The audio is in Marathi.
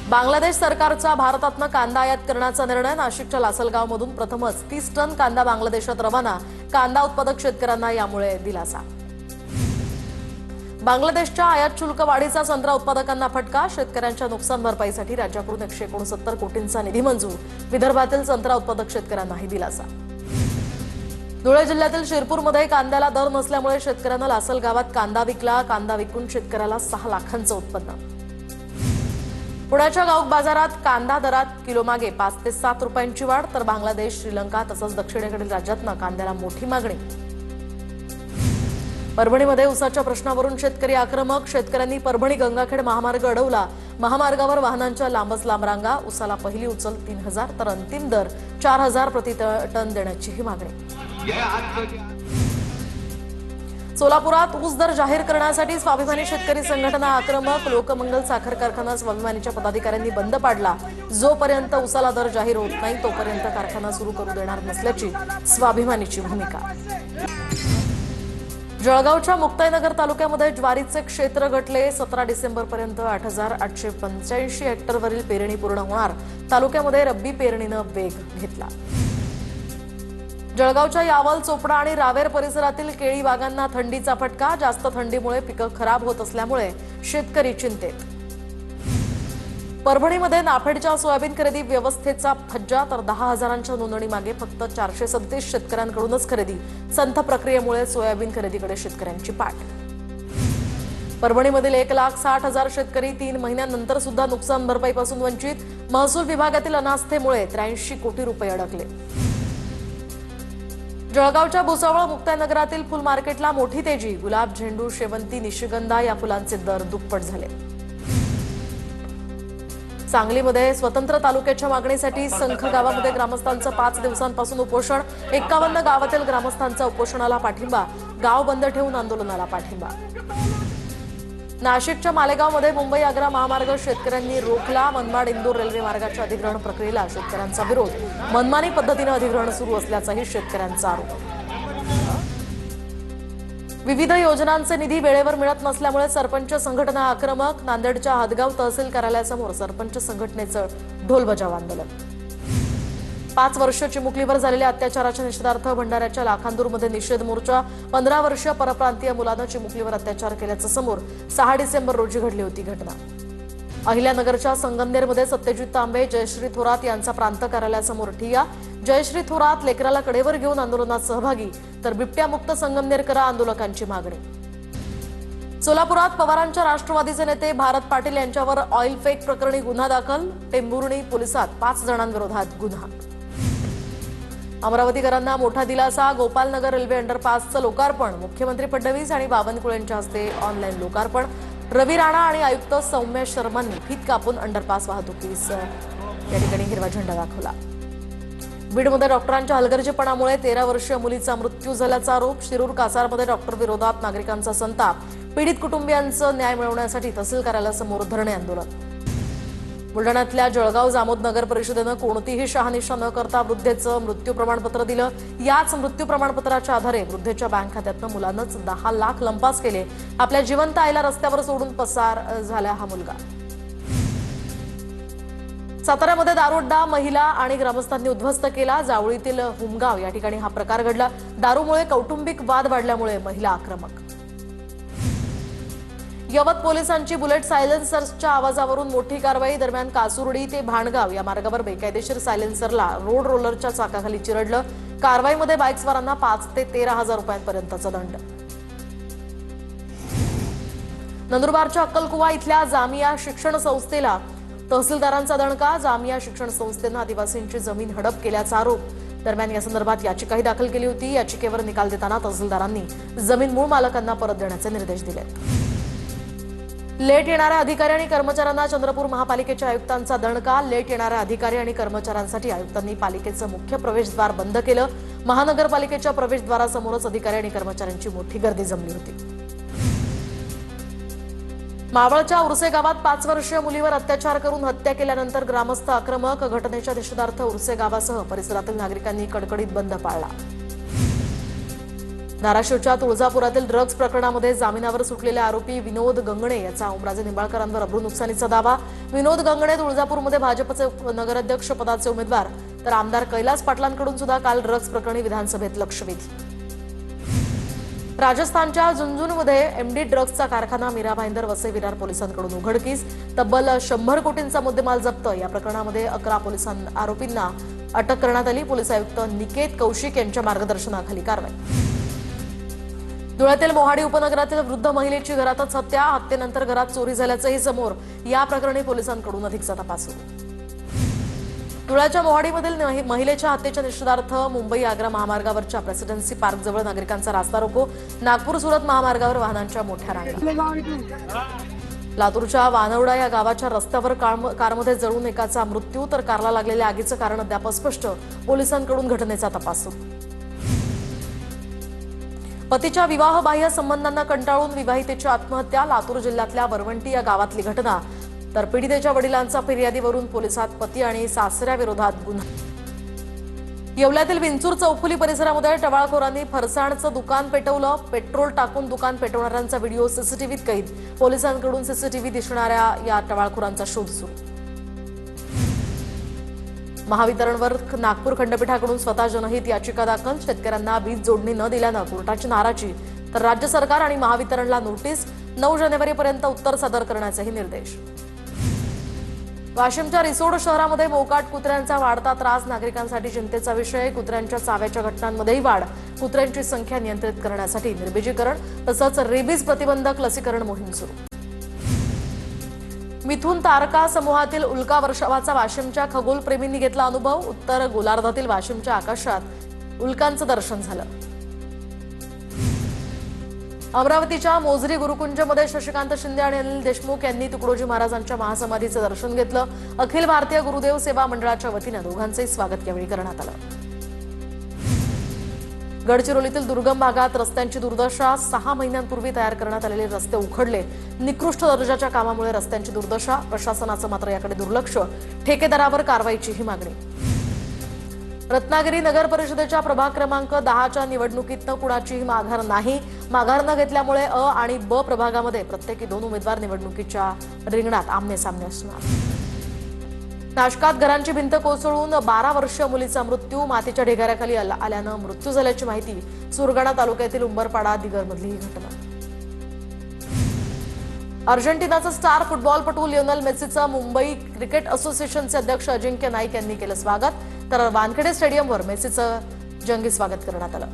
बांगलादेश सरकारचा भारतातनं कांदा आयात करण्याचा निर्णय। नाशिकच्या लासलगावमधून प्रथमच 30 टन कांदा बांगलादेशात रवाना। कांदा उत्पादक शेतकऱ्यांना यामुळे दिलासा। बांगलादेशच्या आयात शुल्क वाढीचा संत्रा उत्पादकांना फटका। शेतकऱ्यांच्या नुकसान भरपाईसाठी राज्याकडून 169 कोटींचा निधी मंजूर। विदर्भातील संत्रा उत्पादक शेतकऱ्यांनाही दिलासा। धुळे जिल्ह्यातील शिरपूरमध्ये कांद्याला दर नसल्यामुळे शेतकऱ्यांना लासलगावात कांदा विकला। कांदा विकून शेतकऱ्याला 6 लाखांचं उत्पन्न। पुण्याच्या गावक बाजारात कांदा दरात किलोमागे 5 ते 7 रुपयांची वाढ। तर बांगलादेश, श्रीलंका तसंच दक्षिणेकडील राज्यातनं कांद्याला मोठी मागणी। परभणीमध्ये ऊसाच्या प्रश्नावरून शेतकरी आक्रमक। शेतकऱ्यांनी परभणी गंगाखेड महामार्ग अडवला। महामार्गावर वाहनांच्या लांबच लांब रांगा। ऊसाला पहिली उचल 3000 तर अंतिम दर 4000 प्रति टन देण्याचीही मागणी। सोलापुरात ऊस दर जाहीर करण्यासाठी स्वाभिमानी शेतकरी संघटना आक्रमक। लोकमंगल साखर कारखाना स्वाभिमानीच्या पदाधिकाऱ्यांनी बंद पाडला। जोपर्यंत ऊसाला दर जाहीर होत नाही तोपर्यंत कारखाना सुरू करू देणार नसल्याची स्वाभिमानीची भूमिका। जळगावच्या मुक्ताईनगर तालुक्यामध्ये ज्वारीचे क्षेत्र गटले। 17 डिसेंबरपर्यंत 8885 हेक्टरवरील पेरणी पूर्ण होणार। तालुक्यामध्ये रब्बी पेरणीनं वेग घेतला। जळगावच्या यावल, चोपडा आणि रावेर परिसरातील केळी बागांना थंडीचा फटका। जास्त थंडीमुळे पिकं खराब होत असल्यामुळे शेतकरी चिंतेत। परभणीमध्ये नाफेडच्या सोयाबीन खरेदी व्यवस्थेचा फज्जा। तर 10,000च्या नोंदणीमागे फक्त 437 शेतकऱ्यांकडूनच खरेदी। संथ प्रक्रियेमुळे सोयाबीन खरेदीकडे शेतकऱ्यांची पाठ। परभणीमधील 1,60,000 शेतकरी 3 महिन्यांनंतर सुद्धा नुकसान भरपाईपासून वंचित। महसूल विभागातील अनास्थेमुळे 83 कोटी रुपये अडकले। जळगावच्या भुसावळ मुक्ताईनगरातील फुल मार्केटला मोठी तेजी। गुलाब, झेंडू, शेवंती, निशिगंधा या फुलांचे दर दुप्पट झाले। सांगलीमध्ये स्वतंत्र तालुक्याच्या मागणीसाठी संख गावामध्ये ग्रामस्थांचं 5 दिवसांपासून उपोषण। 51 गावातील ग्रामस्थांचा उपोषणाला पाठिंबा। गाव बंद ठेवून आंदोलनाला पाठिंबा। नाशिकच्या मालेगावमध्ये मुंबई आग्रा महामार्ग शेतकऱ्यांनी रोखला। मनमाड इंदूर रेल्वे मार्गाच्या अधिग्रहण प्रक्रियेला शेतकऱ्यांचा विरोध। मनमानी पद्धतीने अधिग्रहण सुरू असल्याचाही शेतकऱ्यांचा आरोप। विविध योजनांचे निधी वेळेवर मिळत नसल्यामुळे सरपंच संघटना आक्रमक। नांदेडच्या हदगाव तहसील कार्यालयासमोर सरपंच संघटनेचं ढोलबजाव आंदोलन। 5 वर्ष चिमुकलीवर झालेल्या अत्याचाराच्या निषेधार्थ भंडाऱ्याच्या लाखांदूरमध्ये निषेध मोर्चा। 15 वर्षीय परप्रांतीय मुलानं चिमुकलीवर अत्याचार केल्याचं समोर। 6 डिसेंबर रोजी घडली होती घटना। अहिल्यानगरच्या संगमनेरमध्ये सत्यजित तांबे, जयश्री थोरात यांचा प्रांत कार्यालयासमोर ठिय्या। जयश्री थोरात लेकराला कडेवर घेऊन आंदोलनात सहभागी। तर बिबट्यामुक्त संगमनेर करा, आंदोलकांची मागणी। सोलापुरात पवारांच्या राष्ट्रवादीचे नेते भारत पाटील यांच्यावर ऑइल फेक प्रकरणी गुन्हा दाखल। टेंभुर्णी पोलिसात 5 जणांविरोधात गुन्हा। अमरावतीकरांना मोठा दिलासा। गोपालनगर रेल्वे अंडरपासचं लोकार्पण। मुख्यमंत्री फडणवीस आणि बावनकुळेंच्या हस्ते ऑनलाईन लोकार्पण। रवी राणा आणि आयुक्त सौम्य शर्मांनी फीत कापून अंडरपास वाहतुकीस या ठिकाणी हिरवा झेंडा दाखवला। बीडमध्ये डॉक्टरांच्या हलगर्जीपणामुळे 13 वर्षीय मुलीचा मृत्यू झाल्याचा आरोप। शिरूर कासारमध्ये डॉक्टर विरोधात नागरिकांचा संताप। पीडित कुटुंबियांचं न्याय मिळवण्यासाठी तहसील कार्यालयासमोर धरणे आंदोलन। बुलढाण्यातल्या जळगाव जामोद नगर परिषदेनं कोणतीही शहानिशा न करता वृद्धेचं मृत्यू प्रमाणपत्र दिलं। याच मृत्यू प्रमाणपत्राच्या आधारे वृद्धेच्या बँक खात्यातनं मुलानंच 10 लाख लंपास केले। आपल्या जिवंत आईला रस्त्यावर सोडून पसार झाला हा मुलगा। साताऱ्यामध्ये दारुअड्डा महिला आणि ग्रामस्थांनी उद्ध्वस्त केला। जावळीतील हुमगाव या ठिकाणी हा प्रकार घडला। दारूमुळे कौटुंबिक वाद वाढल्यामुळे महिला आक्रमक। यवत पोलिसांची बुलेट सायलेन्सरच्या आवाजावरून मोठी कारवाई। दरम्यान कासुर्डी ते भाणगाव या मार्गावर बेकायदेशीर सायलेन्सरला रोड रोलरच्या चाकाखाली चिरडलं। कारवाईमध्ये बाईकस्वारांना 5 ते 13,000 रुपयांपर्यंतचा दंड। नंदुरबारच्या अक्कलकुवा इथल्या जामिया शिक्षण संस्थेला तहसीलदारांचा दणका। जामिया शिक्षण संस्थेनं आदिवासींची जमीन हडप केल्याचा आरोप। दरम्यान या संदर्भात याचिकाही दाखल केली होती। याचिकेवर निकाल देताना तहसीलदारांनी जमीन मूळ मालकांना परत देण्याचे निर्देश दिले। लेट येणाऱ्या अधिकारी आणि कर्मचाऱ्यांना चंद्रपूर महापालिकेच्या आयुक्तांचा दणका। लेट येणाऱ्या अधिकारी आणि कर्मचाऱ्यांसाठी आयुक्तांनी पालिकेचं मुख्य प्रवेशद्वार बंद केलं। महानगरपालिकेच्या प्रवेशद्वारासमोरच अधिकारी आणि कर्मचाऱ्यांची मोठी गर्दी जमली होती। मावळच्या उर्से गावात 5 वर्षीय मुलीवर अत्याचार करून हत्या केल्यानंतर ग्रामस्थ आक्रमक। घटनेच्या निषेधार्थ उर्से गावासह परिसरातील नागरिकांनी कडकडीत बंद पाळला। धाराशिवच्या तुळजापुरातील ड्रग्ज प्रकरणामध्ये जामिनावर सुटलेले आरोपी विनोद गंगणे याचा ओमराजे निंबाळकरांवर अब्रू नुकसानीचा दावा। विनोद गंगणे तुळजापूरमध्ये भाजपचे नगराध्यक्ष पदाचे उमेदवार, तर आमदार कैलास पाटलांकडून सुद्धा काल ड्रग्ज प्रकरणी विधानसभेत लक्षवेधी। राजस्थानच्या झुंझुनूमध्ये एमडी ड्रग्जचा कारखाना मीरा भाईंदर वसई विरार पोलिसांकडून उघडकीस। तब्बल 100 कोटींचा मुद्देमाल जप्त। या प्रकरणामध्ये 11 आरोपींना अटक करण्यात आली। पोलीस आयुक्त निकेत कौशिक यांच्या मार्गदर्शनाखाली कारवाई। धुळ्यातील मोहाडी उपनगरातील वृद्ध महिलेची घरातच हत्या। हत्येनंतर घरात चोरी झाल्याचंही समोर। या प्रकरणी पोलिसांकडून अधिकचा तपास सुरू। धुळ्याच्या मोहाडीमधील महिलेच्या हत्येच्या निषेधार्थ मुंबई आग्रा महामार्गावरच्या प्रेसिडेन्सी पार्कजवळ नागरिकांचा रास्ता रोको। नागपूर सुरत महामार्गावर वाहनांच्या मोठ्या रांगा। लातूरच्या वानवडा या गावाच्या रस्त्यावर कारमध्ये जळून एकाचा मृत्यू, तर कारला लागलेल्या आगीचं कारण अद्याप अस्पष्ट। पोलिसांकडून घटनेचा तपास सुरू। पतीच्या विवाहबाह्य संबंधांना कंटाळून विवाहितेची आत्महत्या। लातूर जिल्ह्यातल्या वरवंटी या गावातली घटना। तर पीडितेच्या वडिलांचा फिर्यादीवरून पोलिसात पती आणि सासऱ्याविरोधात गुन्हा। येवल्यातील विंचूर चौफुली परिसरामध्ये टवाळखोरांनी फरसाणचं दुकान पेटवलं। पेट्रोल टाकून दुकान पेटवणाऱ्यांचा व्हिडिओ सीसीटीव्हीत कैद। पोलिसांकडून सीसीटीव्ही दिसणाऱ्या या टवाळखोरांचा शोध सुरू। महावितरणवर नागपूर खंडपीठाकडून स्वतः जनहित याचिका दाखल। शेतकऱ्यांना वीज जोडणी न दिल्यानं कोर्टाची नाराजी, तर राज्य सरकार आणि महावितरणला नोटीस। 9 जानेवारीपर्यंत उत्तर सादर करण्याचेही निर्देश। वाशिमच्या रिसोड शहरामध्ये मोकाट कुत्र्यांचा वाढता त्रास नागरिकांसाठी चिंतेचा विषय। कुत्र्यांच्या चाव्याच्या घटनांमध्येही वाढ। कुत्र्यांची संख्या नियंत्रित करण्यासाठी निर्बीजीकरण तसंच रेबीज प्रतिबंधक लसीकरण मोहीम सुरू। मिथुन तारका समूहातील उल्का वर्षावाचा वाशिमच्या खगोलप्रेमींनी घेतला अनुभव। उत्तर गोलार्धातील वाशिमच्या आकाशात उल्कांचं दर्शन झालं। अमरावतीच्या मोझरी गुरुकुंजमध्ये शशिकांत शिंदे आणि अनिल देशमुख यांनी तुकडोजी महाराजांच्या महासमाधीचं दर्शन घेतलं। अखिल भारतीय गुरुदेव सेवा मंडळाच्या वतीनं दोघांचंही स्वागत यावेळी करण्यात आलं। गडचिरोलीतील दुर्गम भागात रस्त्यांची दुर्दशा। 6 महिन्यांपूर्वी तयार करण्यात आलेले रस्ते उखडले। निकृष्ट दर्जाच्या कामामुळे रस्त्यांची दुर्दशा। प्रशासनाचं मात्र याकडे दुर्लक्ष। ठेकेदारावर कारवाईचीही मागणी। रत्नागिरी नगर परिषदेच्या प्रभाग क्रमांक 10च्या निवडणुकीतनं कुणाचीही माघार नाही। माघार न घेतल्यामुळे अ आणि ब प्रभागामध्ये प्रत्येकी 2 उमेदवार निवडणुकीच्या रिंगणात आमने-सामने असणार। नाशकात घरांची भिंत कोसळून 12 वर्षीय मुलीचा मृत्यू। मातीच्या ढिगाऱ्याखाली आल्यानं मृत्यू झाल्याची माहिती। सुरगाणा तालुक्यातील उंबरपाडा दिगरमधली ही घटना। अर्जेंटिनाचा स्टार फुटबॉलपटू लिओनेल मेसीचं मुंबई क्रिकेट असोसिएशनचे अध्यक्ष अजिंक्य नाईक यांनी केलं स्वागत, तर वानखेडे स्टेडियमवर मेसीचं जंगी स्वागत करण्यात आलं।